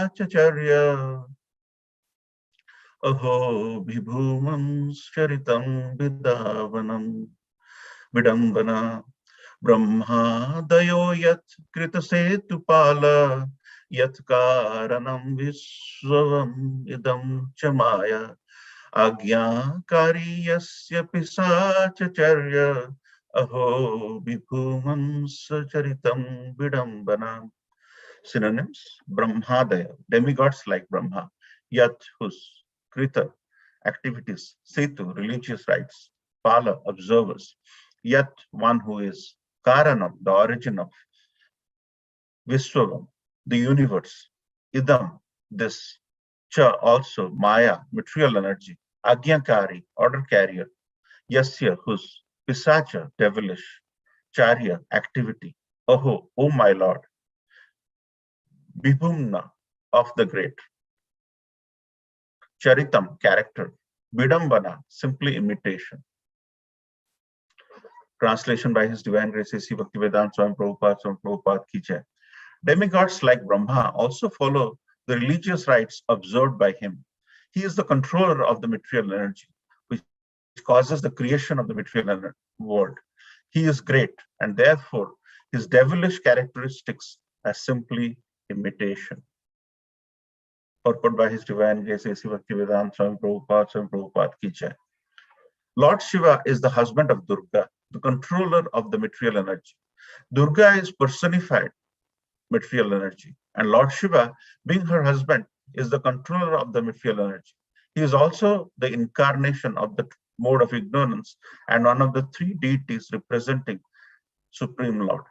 Pisachacharya. Aho Vibhuman Charitam Vidambana Brahma Dayo Yat Kritasetupala Yat Karanam Viswavam Idam Chamaya Agyakari Yasya Pisachacharya. Aho Vibhuman Charitam Vidambana. Synonyms: Brahmadaya, demigods like Brahma; Yat, whose Krita, activities; Setu, religious rites; Pala, observers; Yat, one who is; Karanam, the origin of; Viswavam, the universe; Idam, this; Cha, also; Maya, material energy; Agyakari, order carrier; Yasya, whose; Pisacha, devilish; Charya, activity; Aho, O my lord; Vibhumna, of the great; Charitam, character; Vidambana, simply imitation. Translation by His Divine Grace A.C. Bhaktivedanta Swami Prabhupada Ki Jai. Demigods like Brahma also follow the religious rites observed by him. He is the controller of the material energy, which causes the creation of the material world. He is great, and therefore his devilish characteristics are simply imitation. Purport by His Divine Grace A.C. Bhaktivedanta Swami Prabhupada Ki Jai. Lord Shiva is the husband of Durga, the controller of the material energy. Durga is personified material energy, and Lord Shiva, being her husband, is the controller of the material energy. He is also the incarnation of the mode of ignorance and one of the three deities representing Supreme Lord.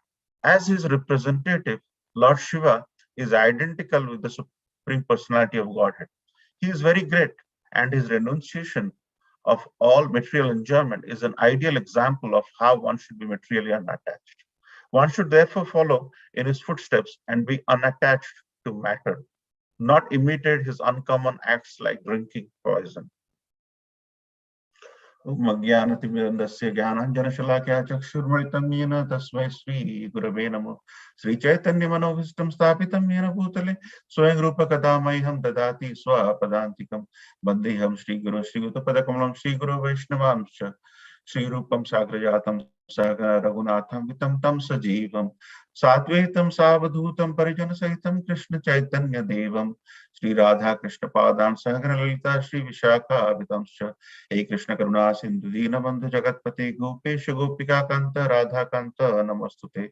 As his representative, Lord Shiva is identical with the Supreme Personality of Godhead. He is very great, and his renunciation of all material enjoyment is an ideal example of how one should be materially unattached. One should therefore follow in his footsteps and be unattached to matter, not imitate his uncommon acts like drinking poison. Magyānatimirandasya Jnānanjanashalakaya Chakshurmalitam Yena Tasmai Sri Gurave Namo. Sri Chaitanya Manovistam Sthapitam Yena Bhutale Swayam Rupa Kadamaiham Dadati Swapadantikam Bandeham Sri Guru Sri Uttapadakamalam Sri Guru Vaishnavamscha Sri Rupam Sagrajatam Saga Raghunatham Vitam Tam Sajivam Satvaitam Savadhutam Parijana Sahitam Krishna Chaitanya Devam Sri Radha Krishna Padan Sahagana Lalita Sri Vishakha Vitamscha Hey Krishna Karuna Sindhu Dinabandhu Jagatpate Gopesha Gopika Kanta Radha Kanta Namastute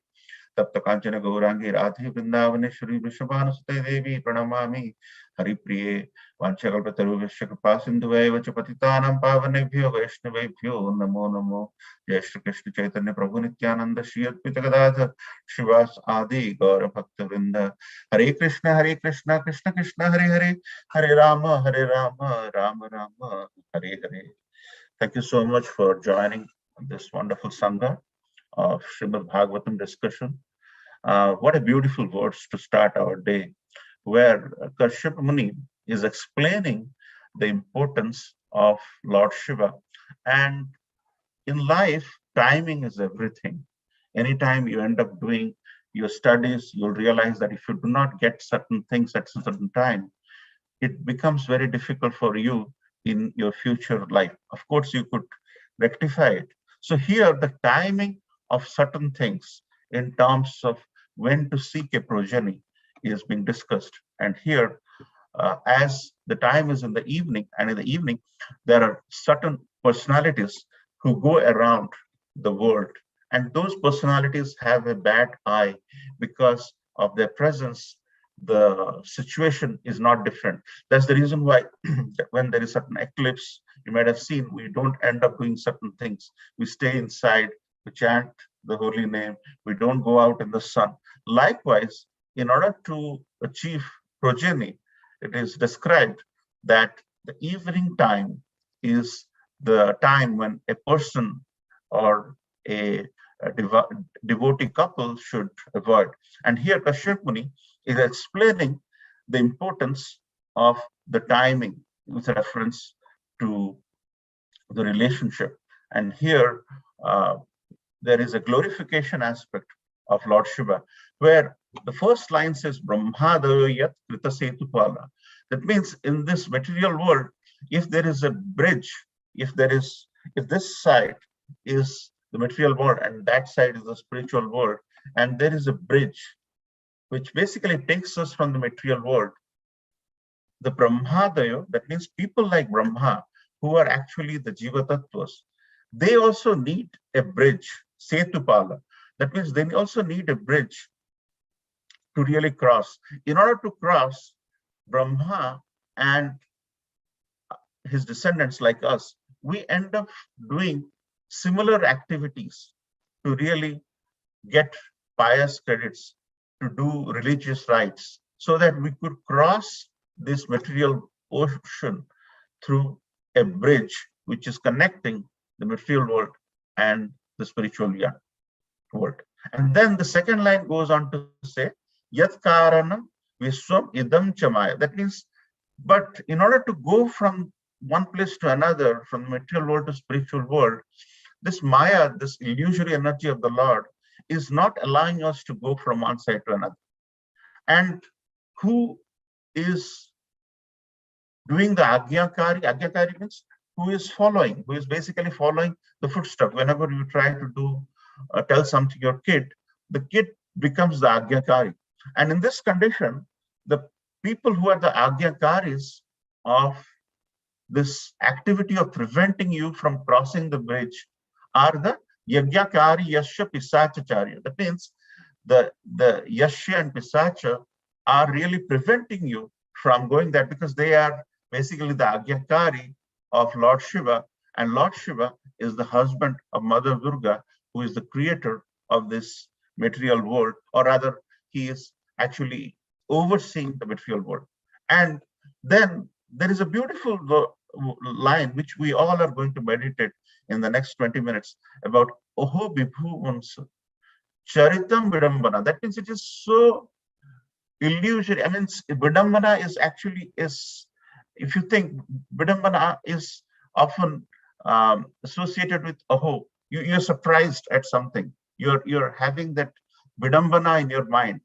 Tapta Kanchana Gaurangi Radhe Vrindavane Vrishabhanusute Devi Pranamami Hari Priye Vanchakalpataru Vishakapa Sindhu Vacha Patitanam Pavanebhyo Vaishnavebhyo Namo Namo Jai Shri Krishna Chaitanya Prabhu Nityananda Shri Advaita Gadadhar Shivas Adi Gaura Bhakta Vrinda Hare Krishna Krishna Krishna Hare Hare Hare Rama Rama Rama Hare Hare. Thank you so much for joining this wonderful Sangha of Srimad Bhagavatam discussion. What a beautiful words to start our day, where Kashyap Muni is explaining the importance of Lord Shiva. And in life, timing is everything. Anytime you end up doing your studies, you'll realize that if you do not get certain things at a certain time, it becomes very difficult for you in your future life. Of course, you could rectify it. So here, the timing of certain things in terms of when to seek a progeny is being discussed. And here, as the time is in the evening, and in the evening, there are certain personalities who go around the world. And those personalities have a bad eye because of their presence. The situation is not different. That's the reason why when there is certain eclipse, you might have seen, we don't end up doing certain things. We stay inside, we chant the holy name, we don't go out in the sun. Likewise, in order to achieve progeny, it is described that the evening time is the time when a person or a devotee couple should avoid. And here Kashyap Muni is explaining the importance of the timing with reference to the relationship. And here there is a glorification aspect of Lord Shiva, where The first line says Brahmadayo yat krita setupala. That means in this material world, if there is a bridge, if this side is the material world and that side is the spiritual world, and there is a bridge which basically takes us from the material world, the Brahmadayo, that means people like Brahma, who are actually the Jiva Tattvas, they also need a bridge, Setupala. That means they also need a bridge to really cross. In order to cross, Brahma and his descendants like us, we end up doing similar activities to really get pious credits, to do religious rites, so that we could cross this material ocean through a bridge which is connecting the material world and the spiritual world. And then the second line goes on to say, Yat karanam viswam idam chamaya. That means, but in order to go from one place to another, from the material world to spiritual world, this Maya, this illusory energy of the Lord, is not allowing us to go from one side to another. And who is doing the Agyakari? Agyakari means who is basically following the footsteps. Whenever you try to do, tell something to your kid, the kid becomes the Agyakari. And in this condition, the people who are the Agyakaris of this activity of preventing you from crossing the bridge are the Yagyakari Yasha Pisachacharya. That means the Yasha and Pisacha are really preventing you from going there, because they are basically the Agyakari of Lord Shiva, and Lord Shiva is the husband of Mother Durga, who is the creator of this material world, or rather, he is actually overseeing the material world. And then there is a beautiful line which we all are going to meditate in the next 20 minutes about Oho Bibhu Unsa Charitam Vidambana. That means it is so illusory. I mean, Vidambana is actually, if you think, Vidambana is often associated with Aho. You're surprised at something. You're having that Vidambana in your mind.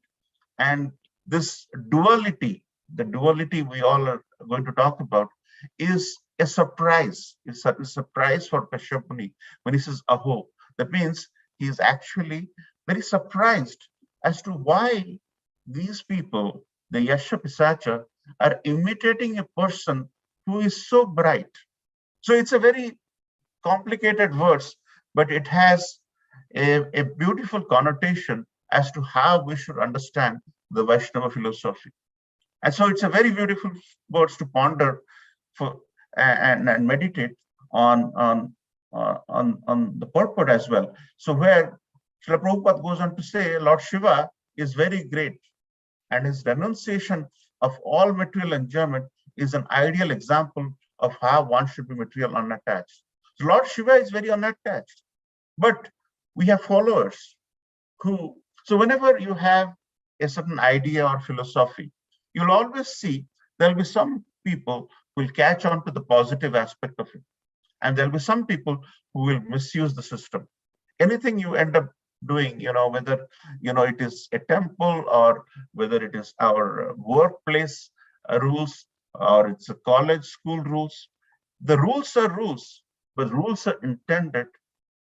And this duality, the duality we all are going to talk about, is a surprise. It's a surprise for Kashyapuni when he says Aho. That means he is actually very surprised as to why these people, the Yasha Pisacha, are imitating a person who is so bright. So it's a very complicated verse, but it has a beautiful connotation as to how we should understand the Vaishnava philosophy. And so it's a very beautiful verse to ponder for and meditate on the purport as well. So where Srila Prabhupada goes on to say, Lord Shiva is very great, and his renunciation of all material enjoyment is an ideal example of how one should be material unattached. So Lord Shiva is very unattached, but we have followers who, so whenever you have a certain idea or philosophy, you'll always see there'll be some people who will catch on to the positive aspect of it, and there'll be some people who will misuse the system. Anything you end up doing, whether it is a temple, or whether it is our workplace rules, or it's a college school rules, the rules are rules, but rules are intended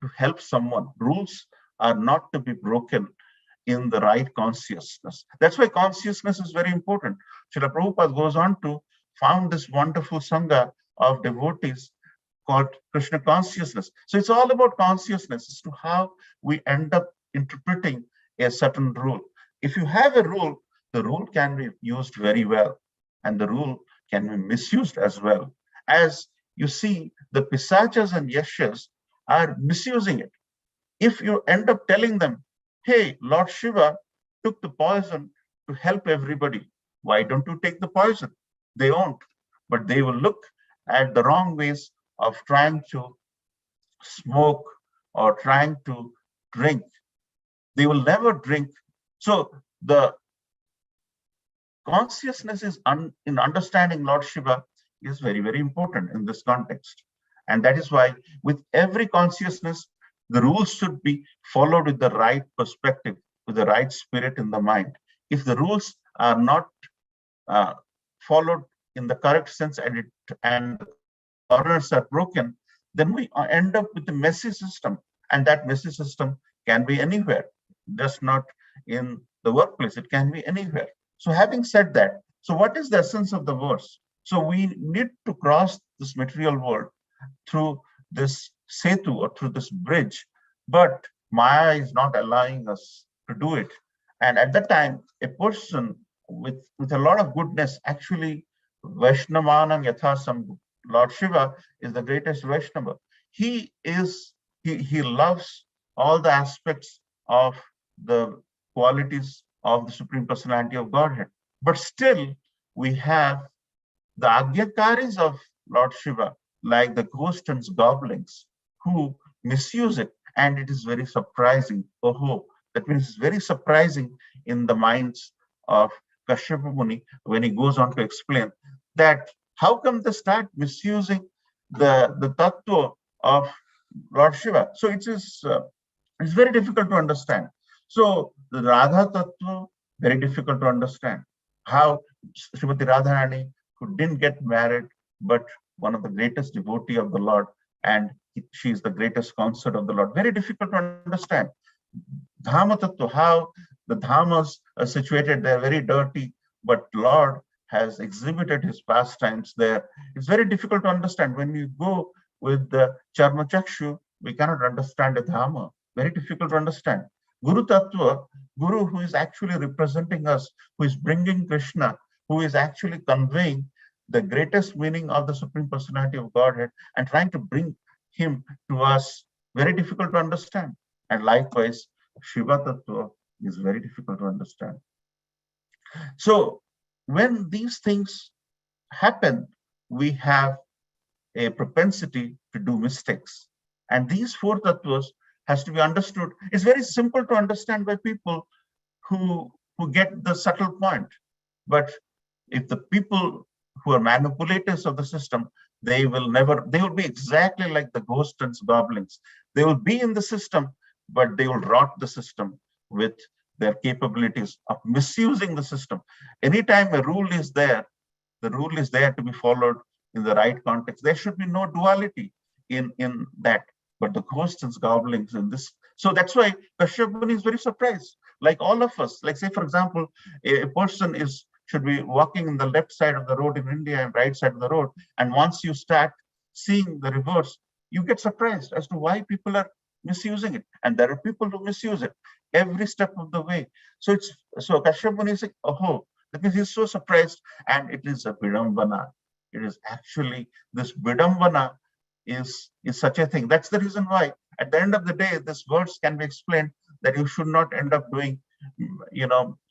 to help someone. Rules are not to be broken in the right consciousness. That's why consciousness is very important. Srila Prabhupada goes on to found this wonderful sangha of devotees called Krishna consciousness. So it's all about consciousness as to how we end up interpreting a certain rule. If you have a rule, the rule can be used very well, and the rule can be misused as well. As you see, the Pisachas and Yashas are misusing it. If you end up telling them, hey, Lord Shiva took the poison to help everybody, why don't you take the poison? They won't, but they will look at the wrong ways of trying to smoke or trying to drink. They will never drink. So the consciousness is in understanding Lord Shiva is very, very important in this context. And that is why with every consciousness, the rules should be followed with the right perspective, with the right spirit in the mind. if the rules are not followed in the correct sense and the corners are broken, then we end up with a messy system. And that messy system can be anywhere, just not in the workplace. It can be anywhere. So having said that, so what is the essence of the verse? So we need to cross this material world through this setu or through this bridge, but Maya is not allowing us to do it. And at that time, a person with a lot of goodness, actually, Vaishnavanam Yathasam, Lord Shiva is the greatest Vaishnava. He loves all the aspects of the qualities of the Supreme Personality of Godhead. But still, we have the Agyakaris of Lord Shiva, like the ghosts and goblins, who misuse it. And it is very surprising. Oh, that means it's very surprising in the minds of Kashyapa Muni when he goes on to explain that how come they start misusing the tattva of Lord Shiva. So it's very difficult to understand. So the Radha tattva, very difficult to understand. How Srimati Radharani, who didn't get married, but one of the greatest devotee of the Lord, and she is the greatest consort of the Lord. Very difficult to understand. Dhama tattva, how the dhamas are situated there, very dirty, but Lord has exhibited his pastimes there. It's very difficult to understand. When we go with the Charma Chakshu, we cannot understand a Dhamma. Very difficult to understand. Guru Tattva, Guru who is actually representing us, who is bringing Krishna, who is actually conveying the greatest meaning of the Supreme Personality of Godhead and trying to bring him to us, very difficult to understand. And likewise, Shiva Tattva is very difficult to understand. So when these things happen, we have a propensity to do mistakes. And these four tattvas has to be understood. It's very simple to understand by people who get the subtle point. But if the people who are manipulators of the system, they will be exactly like the ghosts and goblins. They will be in the system, but they will rot the system with their capabilities of misusing the system. Anytime a rule is there, the rule is there to be followed in the right context. There should be no duality in that. But the ghosts and goblins in this. So that's why Kashyapa Muni is very surprised. Like all of us, like say, for example, a person should be walking in the left side of the road in India and right side of the road. And once you start seeing the reverse, you get surprised as to why people are misusing it. And there are people who misuse it every step of the way. So Kashyapa Muni is like, oh, because he's so surprised, and it is a bidambana. It is actually this bidambana is such a thing. That's the reason why at the end of the day, this verse can be explained that you should not end up doing,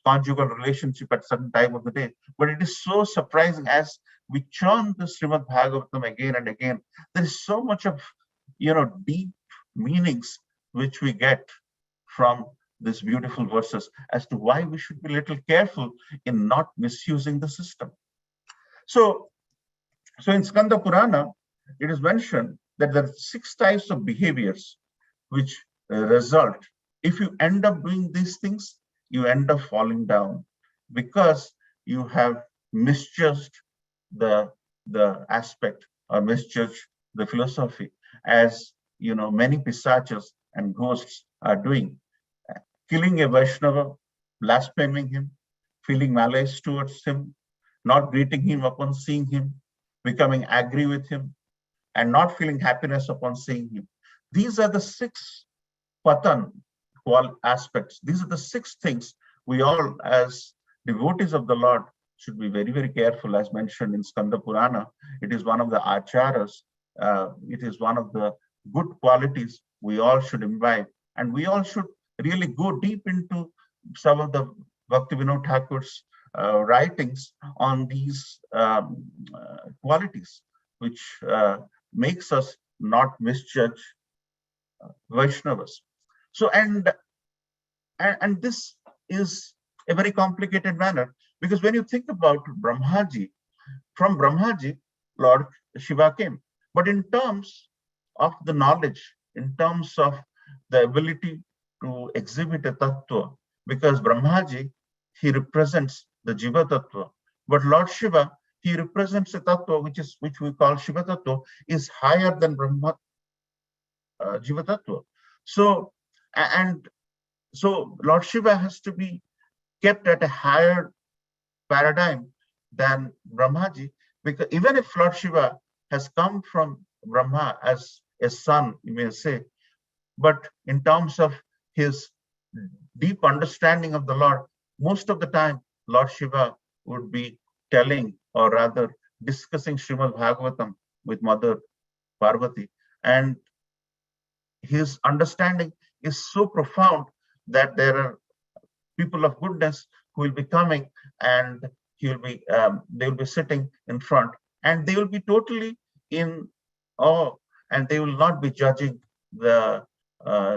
conjugal relationship at certain time of the day. But it is so surprising as we churn the Srimad Bhagavatam again and again. There is so much of, deep meanings which we get from these beautiful verses as to why we should be a little careful in not misusing the system. So in Skanda Purana, it is mentioned that there are 6 types of behaviors which result. If you end up doing these things, you end up falling down because you have misjudged the aspect or misjudged the philosophy, as many pisachas and ghosts are doing. Killing a Vaishnava, blaspheming him, feeling malice towards him, not greeting him upon seeing him, becoming angry with him, and not feeling happiness upon seeing him. These are the 6 patan aspects. These are the 6 things we all, as devotees of the Lord, should be very, very careful. As mentioned in Skanda Purana, it is one of the acharas. It is one of the good qualities we all should imbibe, and we all should really go deep into some of the Bhaktivinoda Thakur's writings on these qualities, which makes us not misjudge Vaishnavas. So and this is a very complicated manner, because when you think about Brahmaji, from Brahmaji, Lord Shiva came. But in terms of the knowledge, in terms of the ability to exhibit a tattva, because Brahmaji, he represents the Jiva Tattva. But Lord Shiva, he represents a Tattva which we call Shiva Tattva, is higher than Brahma Jiva Tattva. So, and so Lord Shiva has to be kept at a higher paradigm than Brahmaji, because even if Lord Shiva has come from Brahma as a son, you may say, but in terms of his deep understanding of the Lord, most of the time Lord Shiva would be telling, or rather discussing Srimad Bhagavatam with Mother Parvati, and his understanding is so profound that there are people of goodness who will be coming, and he will be they will be sitting in front, and they will be totally in awe, and they will not be judging the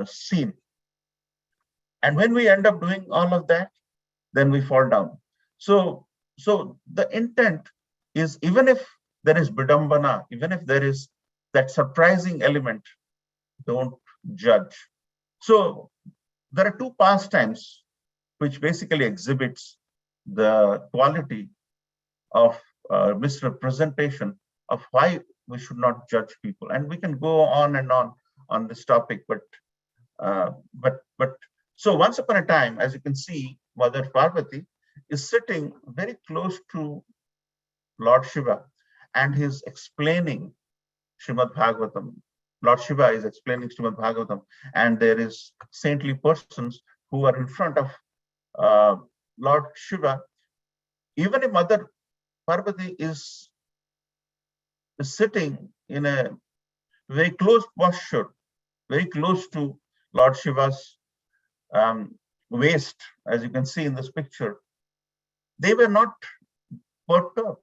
scene. And when we end up doing all of that, then we fall down. So the intent is, even if there is bidambana, even if there is that surprising element, don't judge. So there are two pastimes which basically exhibits the quality of misrepresentation of why we should not judge people. And we can go on and on this topic, but so once upon a time, as you can see, Mother Parvati is sitting very close to Lord Shiva, and he's explaining Srimad Bhagavatam. Lord Shiva is explaining Srimad Bhagavatam, and there is saintly persons who are in front of Lord Shiva. Even if Mother Parvati is sitting in a very close posture, very close to Lord Shiva's waist, as you can see in this picture, they were not perturbed.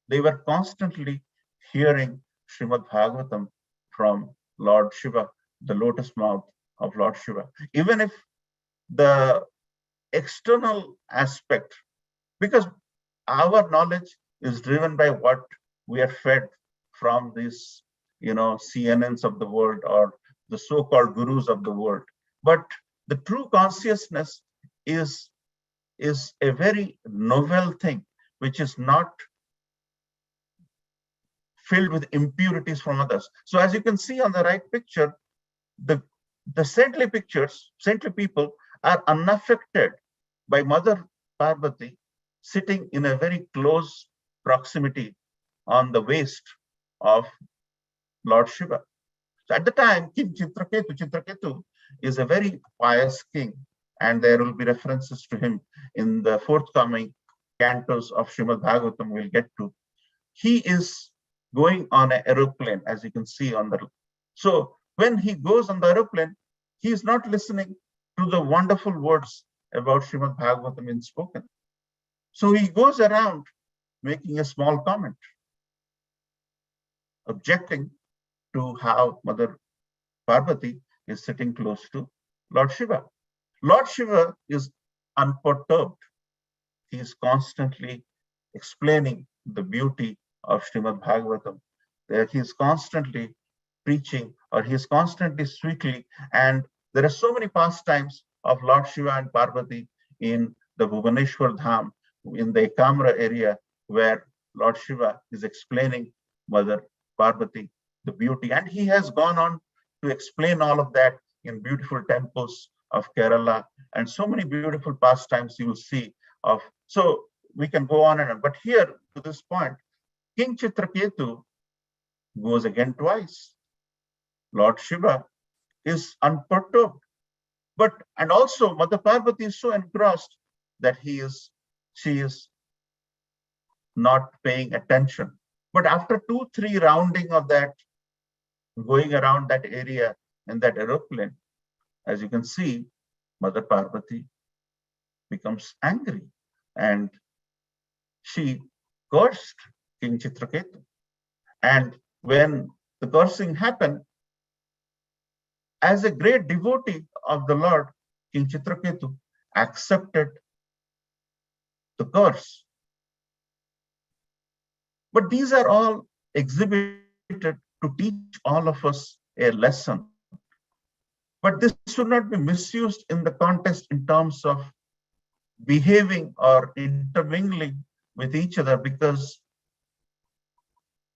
They were constantly hearing Srimad Bhagavatam from Lord Shiva, the lotus mouth of Lord Shiva. Even if the external aspect, because our knowledge is driven by what we are fed from these, CNNs of the world, or the so-called gurus of the world. But the true consciousness is a very novel thing, which is not filled with impurities from others. So as you can see on the right picture, the saintly people are unaffected by Mother Parvati sitting in a very close proximity on the waist of Lord Shiva. So at the time, King Chitraketu is a very pious king, and there will be references to him in the forthcoming cantos of Srimad Bhagavatam we'll get to. He is going on an aeroplane, as you can see on the. So when he goes on the aeroplane, he is not listening to the wonderful words about Srimad Bhagavatam in spoken. So he goes around making a small comment, objecting to how Mother Parvati is sitting close to Lord Shiva. Lord Shiva is unperturbed. He is constantly explaining the beauty of Srimad Bhagavatam. He is constantly preaching, or he is constantly sweetly, and there are so many pastimes of Lord Shiva and Parvati in the Bhubaneswar Dham, in the Ekamra area, where Lord Shiva is explaining Mother Parvati, the beauty. And he has gone on to explain all of that in beautiful temples of Kerala, and so many beautiful pastimes you will see of. So we can go on and on. But here, to this point, King Chitraketu goes again twice. Lord Shiva is unperturbed. And also Mother Parvati is so engrossed that she is not paying attention. But after 2-3 rounding of that, going around that area in that aeroplane, as you can see, Mother Parvati becomes angry, and she cursed King Chitraketu. And when the cursing happened, as a great devotee of the Lord, King Chitraketu accepted the curse. But these are all exhibited to teach all of us a lesson. But this should not be misused in the context in terms of behaving or intermingling with each other, because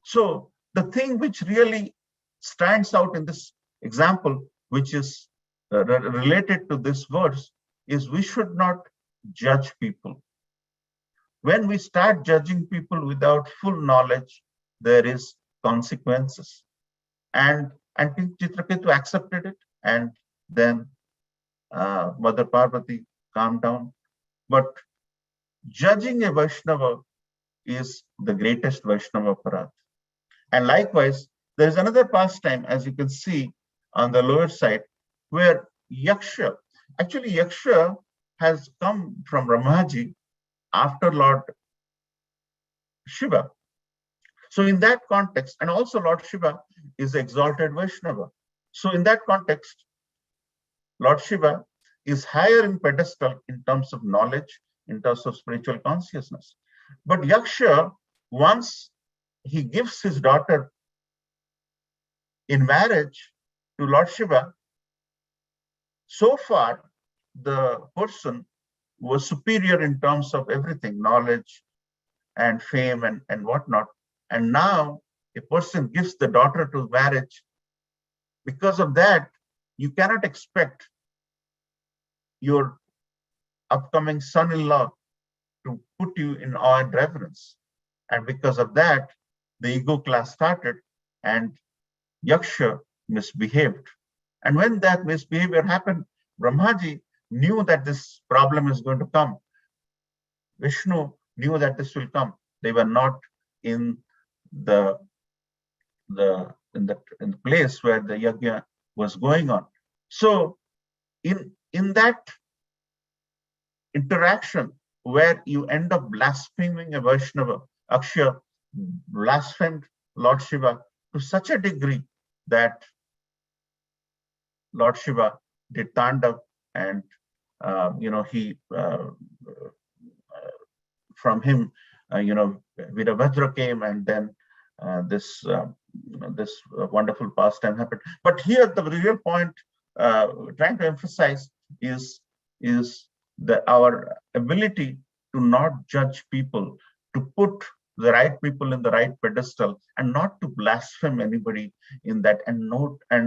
so the thing which really stands out in this example, which is related to this verse, is we should not judge people. When we start judging people without full knowledge, there is consequences. And King Chitraketu accepted it, and then Mother Parvati calmed down. But judging a Vaishnava is the greatest Vaishnava paradh. And likewise, there is another pastime, as you can see on the lower side, where Yaksha, actually Yaksha has come from Ramaji after Lord Shiva. So in that context, and also Lord Shiva is exalted Vaishnava. So in that context, Lord Shiva is higher in pedestal in terms of knowledge, in terms of spiritual consciousness. But Yaksha, once he gives his daughter in marriage to Lord Shiva, so far the person was superior in terms of everything, knowledge and fame and whatnot. And now a person gives the daughter to marriage. Because of that, you cannot expect your upcoming son-in-law to put you in awe and reverence. And because of that, the ego class started and Yaksha misbehaved. And when that misbehavior happened, Brahmaji knew that this problem is going to come. Vishnu knew that this will come. They were not in the place where the yajna was going on. So in that interaction where you end up blaspheming a Vaishnava, Akshay blasphemed Lord Shiva to such a degree that Lord Shiva did Tandav, and he from him, Virabhadra came, and then this wonderful pastime happened. But here the real point trying to emphasize is our ability to not judge people, to put the right people in the right pedestal, and not to blaspheme anybody in that. And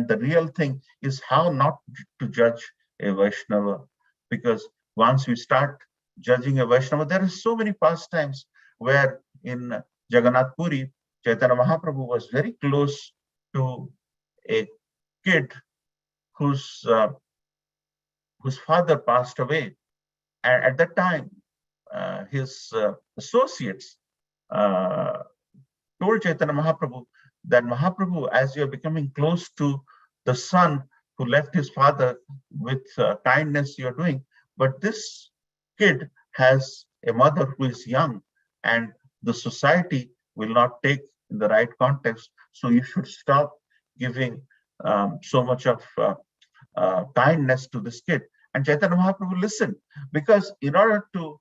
the real thing is how not to judge a Vaishnava, because once we start judging a Vaishnava, there are so many pastimes where in Jagannath Puri, Chaitanya Mahaprabhu was very close to a kid whose father passed away. And at that time, his associates told Chaitanya Mahaprabhu that, Mahaprabhu, as you're becoming close to the son who left his father, with kindness you're doing, but this kid has a mother who is young, and the society will not take in the right context. So you should stop giving so much of kindness to this kid. And Chaitanya Mahaprabhu listened, because in order to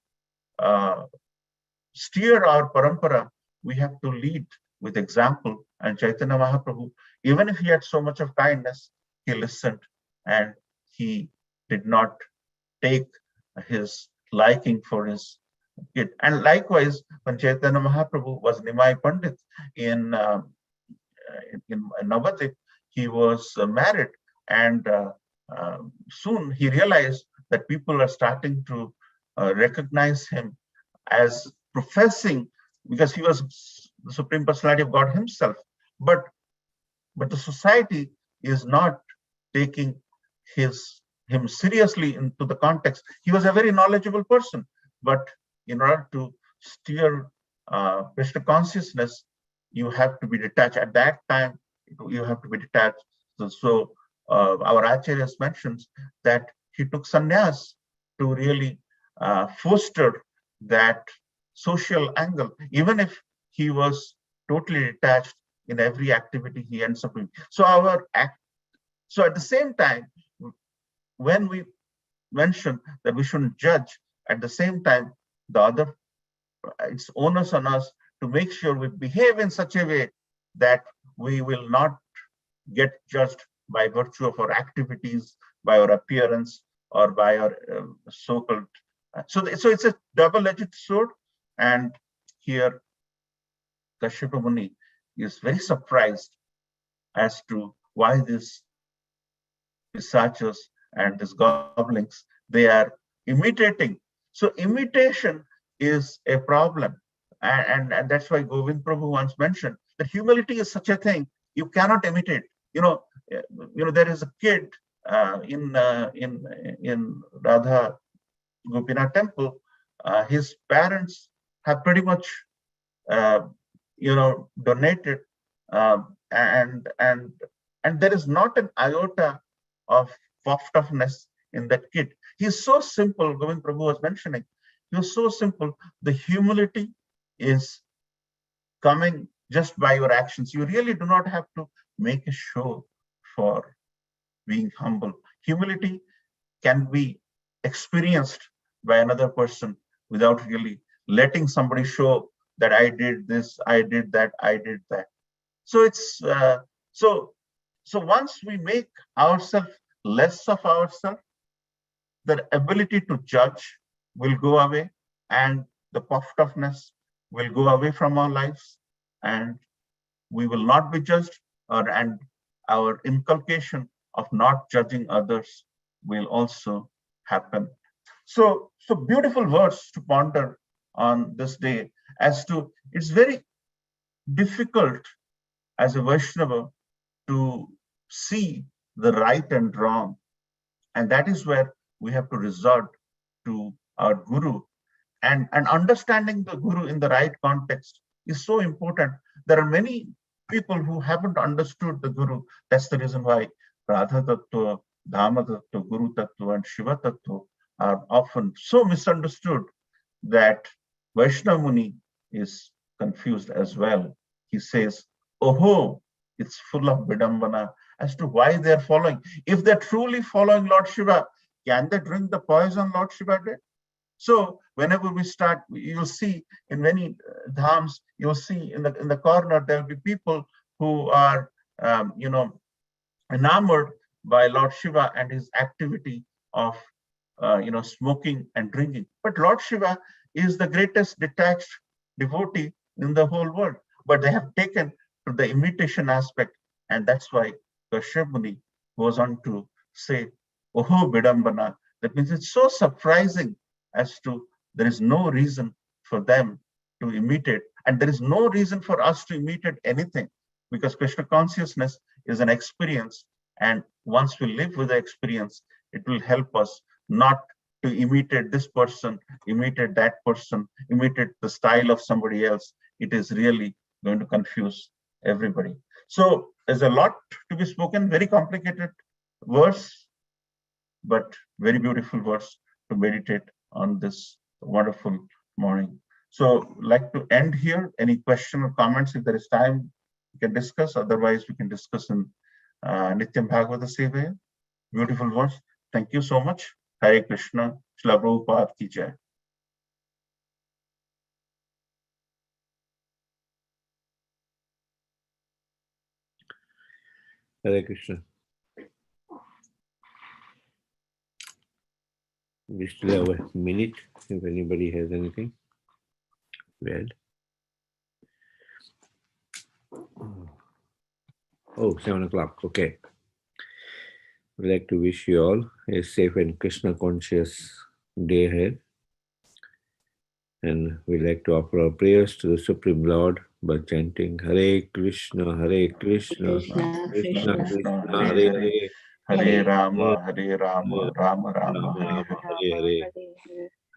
steer our parampara, we have to lead with example. And Chaitanya Mahaprabhu, even if he had so much of kindness, he listened, and he did not take his liking for his kid. And likewise, when Chaitanya Mahaprabhu was Nimai Pandit in Navadvip, he was married, and soon he realized that people are starting to recognize him as professing, because he was the Supreme Personality of God himself. But the society is not taking him seriously into the context. He was a very knowledgeable person, but in order to steer Krishna consciousness, you have to be detached. At that time, you have to be detached. So our Acharyas mentions that he took sannyas to really foster that social angle, even if he was totally detached in every activity he ends up doing. So at the same time, when we mention that we shouldn't judge, at the same time, it's onus on us to make sure we behave in such a way that we will not get judged by virtue of our activities, by our appearance, or by our so-called So it's a double-edged sword. And here Kashyapa Muni is very surprised as to why these pisachas and these goblins, they are imitating. So imitation is a problem. And that's why Govind Prabhu once mentioned that humility is such a thing you cannot imitate. There is a kid in Radha Gopinath temple. His parents have pretty much donated, and there is not an iota of puffness in that kid. He's so simple. Govind Prabhu was mentioning, he was so simple. The humility is coming just by your actions. You really do not have to make a show for being humble. Humility can be experienced by another person without really letting somebody show that I did this, I did that, I did that. So it's so once we make ourselves less of ourselves, the ability to judge will go away, and the puffedness will go away from our lives, and we will not be judged, and our inculcation of not judging others will also happen. So beautiful words to ponder on this day, as to it's very difficult as a Vaishnava to see the right and wrong. And that is where we have to resort to our Guru. And understanding the Guru in the right context is so important. There are many people who haven't understood the Guru. That's the reason why Radha Tattva, Dhamma Tattva, Guru Tattva, and Shiva Tattva are often so misunderstood that Vaishnava Muni is confused as well. He says, "Oho, it's full of bidambana," as to why they're following. If they're truly following Lord Shiva, can they drink the poison Lord Shiva did? So whenever we start, you'll see in many dhams, you'll see in the corner, there'll be people who are, enamored by Lord Shiva and his activity of, smoking and drinking. But Lord Shiva is the greatest detached devotee in the whole world. But they have taken to the imitation aspect, and that's why Kashyapa Muni goes on to say, "Oho Bidambana." That means it's so surprising as to there is no reason for them to imitate, and there is no reason for us to imitate anything, because Krishna consciousness is an experience, and once we live with the experience, it will help us not to imitate this person, imitate that person, imitate the style of somebody else. It is really going to confuse everybody. So there's a lot to be spoken, very complicated verse, but very beautiful verse to meditate on this wonderful morning. So like to end here. Any question or comments? If there is time, we can discuss. Otherwise, we can discuss in Nityam Bhagavata Sevaya. Beautiful verse. Thank you so much. Hare Krishna. Shila Prabhupada ki jai. Hare Krishna. We still have a minute if anybody has anything. Well. Oh, 7 o'clock. Okay. We'd like to wish you all a safe and Krishna conscious day ahead. And we'd like to offer our prayers to the Supreme Lord by chanting Hare Krishna, Hare Krishna, Krishna Krishna, Hare Hare, Hare Rama, Hare Rama, Rama Rama, Hare Hare Hare.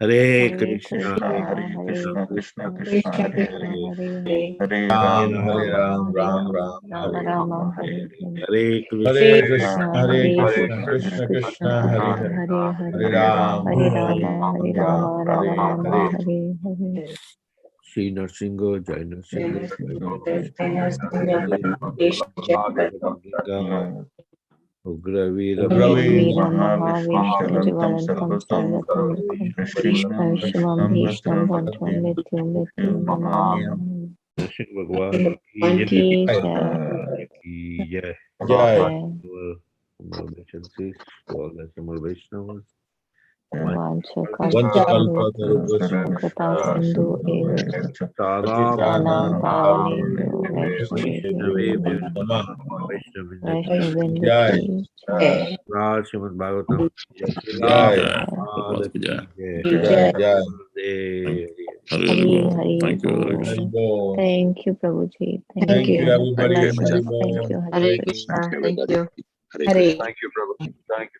Hare. Hare Krishna, Hare Krishna, Krishna Krishna, Hare Hare. Hare Ram, Rama, Hare Ram, Ram Ram, Rama Hare Rama, Hare Hare Hare Krishna, Krishna, Hare Krishna, Krishna Krishna, Hare Hare, Hare Ram, Hare Ram, Hare Hare. Sri Narsingo, Jai Narsingo, Ugravira Ravi, Mahavishnu Shalantam Sarvatam Krishnam Vishnam Bhadram Nityam Namam. Bhagwan ki jai. Jai. Congratulations to all the Tamil Vaishnavas. कृपा सिंधु एव तानां पावनेभ्यो वैष्णवेभ्यो वैष्णवेन्द्र की जय। श्रीमद् भागवतम हरी हरी बोल। Thank you प्रभु जी, thank you everybody. Thank you. Hare Krishna. Thank you. Hare Krishna. Thank you. Hare. Thank you, brother. Thank you.